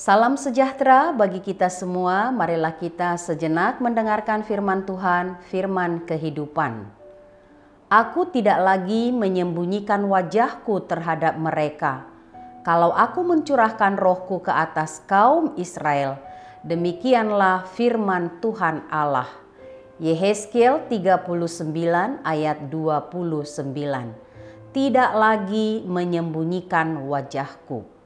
Salam sejahtera bagi kita semua. Marilah kita sejenak mendengarkan firman Tuhan, firman kehidupan. Aku tidak lagi menyembunyikan wajahku terhadap mereka. Kalau aku mencurahkan rohku ke atas kaum Israel, demikianlah firman Tuhan Allah. Yehezkiel 39 ayat 29. Tidak lagi menyembunyikan wajahku.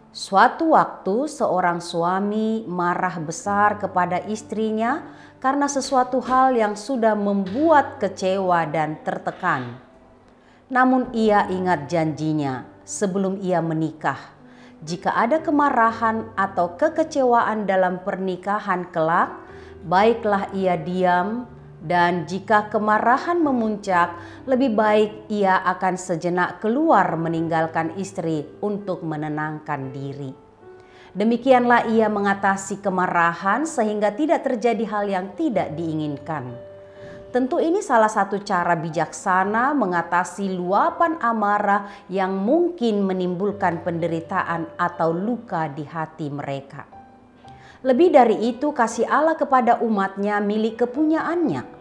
Suatu waktu seorang suami marah besar kepada istrinya karena sesuatu hal yang sudah membuat kecewa dan tertekan. Namun ia ingat janjinya sebelum ia menikah. Jika ada kemarahan atau kekecewaan dalam pernikahan kelak, baiklah ia diam. Dan jika kemarahan memuncak, lebih baik ia akan sejenak keluar meninggalkan istri untuk menenangkan diri. Demikianlah ia mengatasi kemarahan sehingga tidak terjadi hal yang tidak diinginkan. Tentu ini salah satu cara bijaksana mengatasi luapan amarah yang mungkin menimbulkan penderitaan atau luka di hati mereka. Lebih dari itu, kasih Allah kepada umatnya milik kepunyaannya.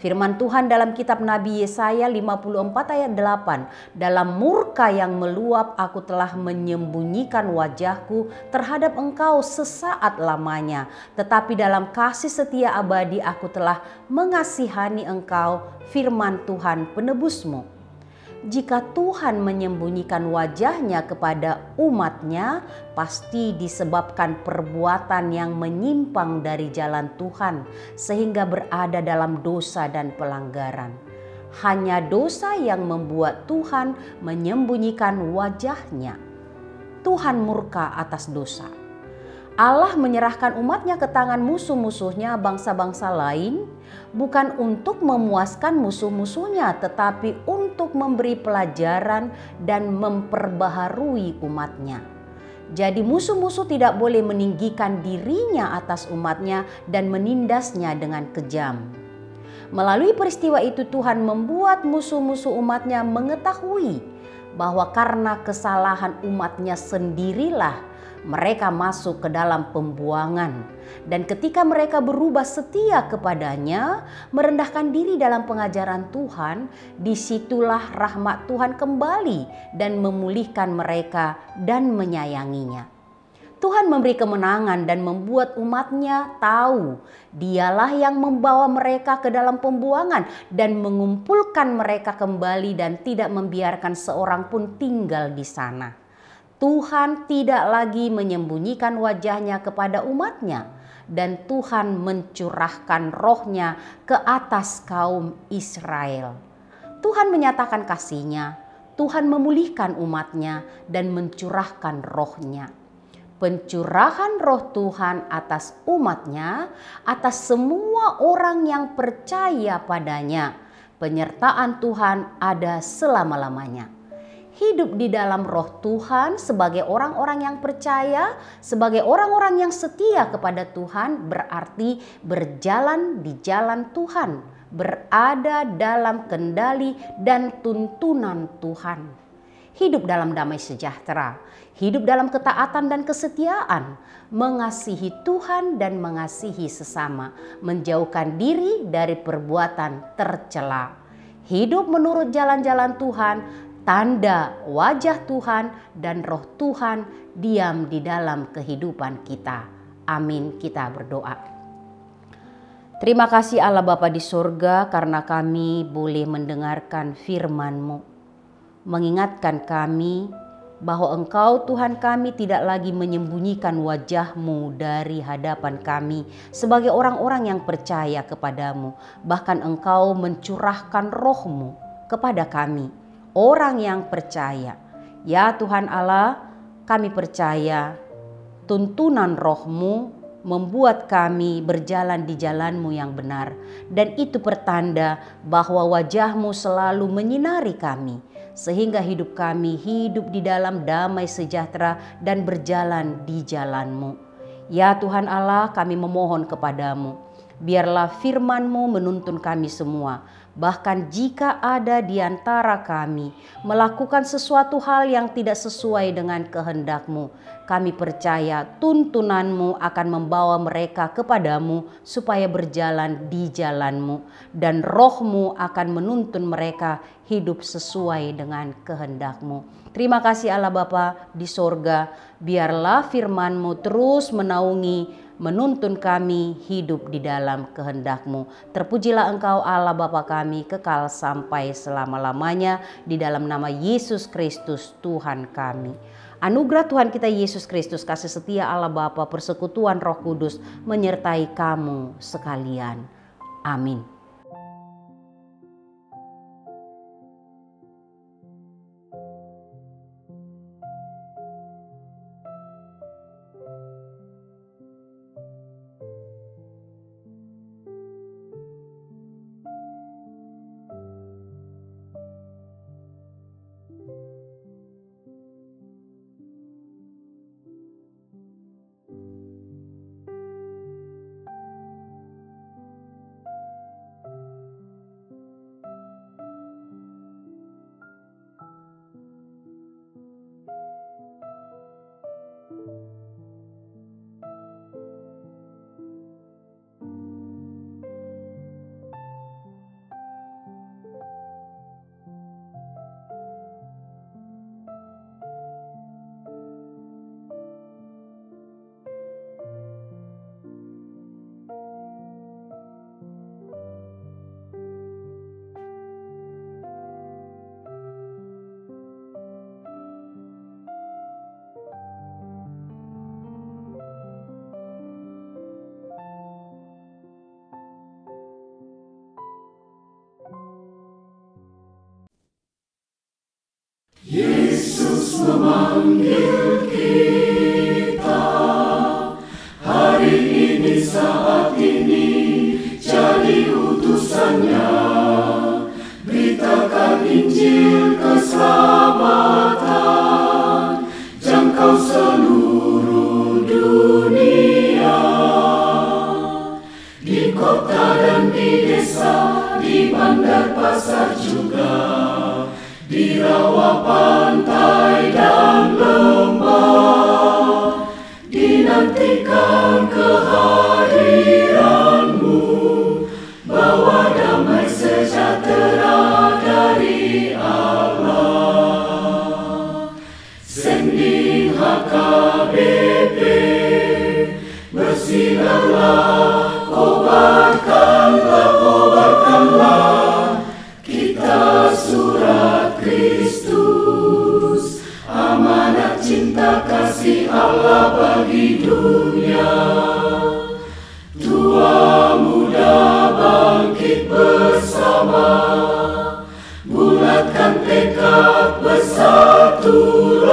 Firman Tuhan dalam kitab Nabi Yesaya 54 ayat 8, dalam murka yang meluap aku telah menyembunyikan wajahku terhadap engkau sesaat lamanya. Tetapi dalam kasih setia abadi aku telah mengasihani engkau, firman Tuhan penebusmu. Jika Tuhan menyembunyikan wajahnya kepada umatnya, pasti disebabkan perbuatan yang menyimpang dari jalan Tuhan, sehingga berada dalam dosa dan pelanggaran. Hanya dosa yang membuat Tuhan menyembunyikan wajahnya. Tuhan murka atas dosa. Allah menyerahkan umatnya ke tangan musuh-musuhnya bangsa-bangsa lain, bukan untuk memuaskan musuh-musuhnya, tetapi untuk memberi pelajaran dan memperbaharui umatnya. Jadi musuh-musuh tidak boleh meninggikan dirinya atas umatnya dan menindasnya dengan kejam. Melalui peristiwa itu Tuhan membuat musuh-musuh umatnya mengetahui bahwa karena kesalahan umatnya sendirilah mereka masuk ke dalam pembuangan. Dan ketika mereka berubah setia kepadanya, merendahkan diri dalam pengajaran Tuhan, disitulah rahmat Tuhan kembali dan memulihkan mereka dan menyayanginya. Tuhan memberi kemenangan dan membuat umatnya tahu dialah yang membawa mereka ke dalam pembuangan dan mengumpulkan mereka kembali dan tidak membiarkan seorang pun tinggal di sana. Tuhan tidak lagi menyembunyikan wajahnya kepada umatnya dan Tuhan mencurahkan rohnya ke atas kaum Israel. Tuhan menyatakan kasih-Nya, Tuhan memulihkan umatnya dan mencurahkan rohnya. Pencurahan roh Tuhan atas umatnya, atas semua orang yang percaya padanya. Penyertaan Tuhan ada selama-lamanya. Hidup di dalam roh Tuhan sebagai orang-orang yang percaya, sebagai orang-orang yang setia kepada Tuhan berarti berjalan di jalan Tuhan, berada dalam kendali dan tuntunan Tuhan. Hidup dalam damai sejahtera, hidup dalam ketaatan dan kesetiaan, mengasihi Tuhan dan mengasihi sesama, menjauhkan diri dari perbuatan tercela. Hidup menurut jalan-jalan Tuhan, tanda wajah Tuhan dan roh Tuhan diam di dalam kehidupan kita. Amin, kita berdoa. Terima kasih Allah Bapa di surga karena kami boleh mendengarkan firman-Mu. Mengingatkan kami bahwa Engkau Tuhan kami tidak lagi menyembunyikan wajah-Mu dari hadapan kami sebagai orang-orang yang percaya kepadamu. Bahkan Engkau mencurahkan roh-Mu kepada kami, orang yang percaya. Ya Tuhan Allah, kami percaya tuntunan roh-Mu membuat kami berjalan di jalan-Mu yang benar. Dan itu pertanda bahwa wajah-Mu selalu menyinari kami. Sehingga hidup kami hidup di dalam damai sejahtera dan berjalan di jalan-Mu. Ya Tuhan Allah, kami memohon kepadamu. Biarlah firman-Mu menuntun kami semua. Bahkan jika ada di antara kami melakukan sesuatu hal yang tidak sesuai dengan kehendak-Mu, kami percaya tuntunan-Mu akan membawa mereka kepadamu supaya berjalan di jalan-Mu, dan Roh-Mu akan menuntun mereka hidup sesuai dengan kehendak-Mu. Terima kasih Allah Bapa di sorga, biarlah firman-Mu terus menaungi, menuntun kami hidup di dalam kehendak-Mu. Terpujilah Engkau Allah Bapa kami kekal sampai selama-lamanya, di dalam nama Yesus Kristus Tuhan kami. Anugerah Tuhan kita Yesus Kristus, kasih setia Allah Bapa, persekutuan Roh Kudus menyertai kamu sekalian. Amin. Yesus memanggil kita hari ini, saat ini, jadi utusannya. Beritakan Injil keselamatan, jangkau seluruh dunia. Di kota dan di desa, di bandar pasar juga, di rawa pantai dan lembah, dinantikan kehadiran-Mu, bawa damai sejahtera dari Allah. Sending HKBP, bersinarlah, kobarkanlah, kita surat Kristus, amanat cinta kasih Allah bagi dunia. Tua muda bangkit bersama, bulatkan tekad, bersatulah,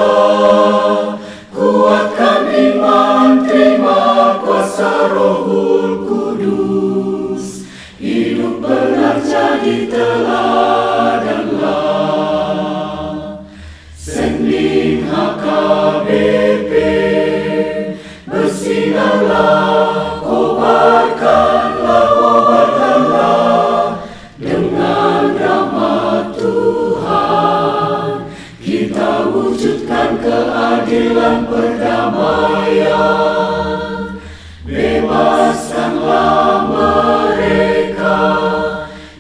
kuatkan iman, terima kuasa Rohul Kudus, hidup benar jadi teladanlah. Sending HKBP, bersinarlah, kobarkanlah, dengan rahmat Tuhan kita wujudkan keadilan perdamaian. Bebaskanlah mereka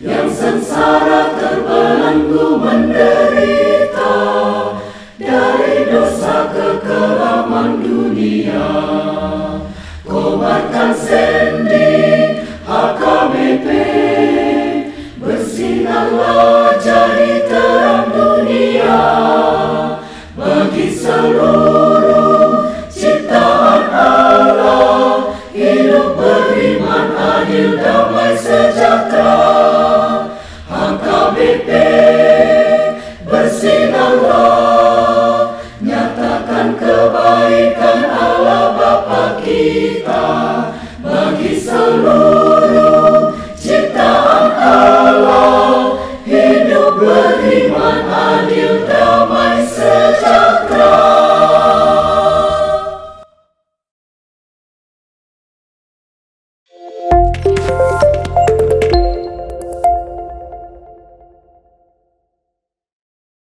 yang sengsara terbelenggu